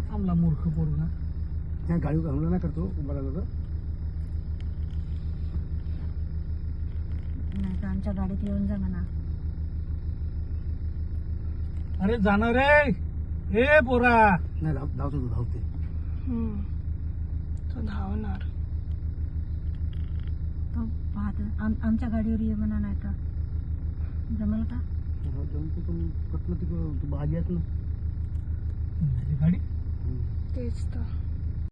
थांबला मूर्ख पोरगा. त्या गाडीवर हमला नाही करतो उभा राहिला तर. नाही तर आमच्या गाडीत येऊन जा म्हणा. अरे जाणार रे हे पोरा. नाही धावतो तो धावते. तो धावणार. तो पाहत आमच्या गाडीवर ये म्हणा. नाही तर जमल का? पण कटलं तिकडं तू भाजी आहेस ना गाडी तेच तर.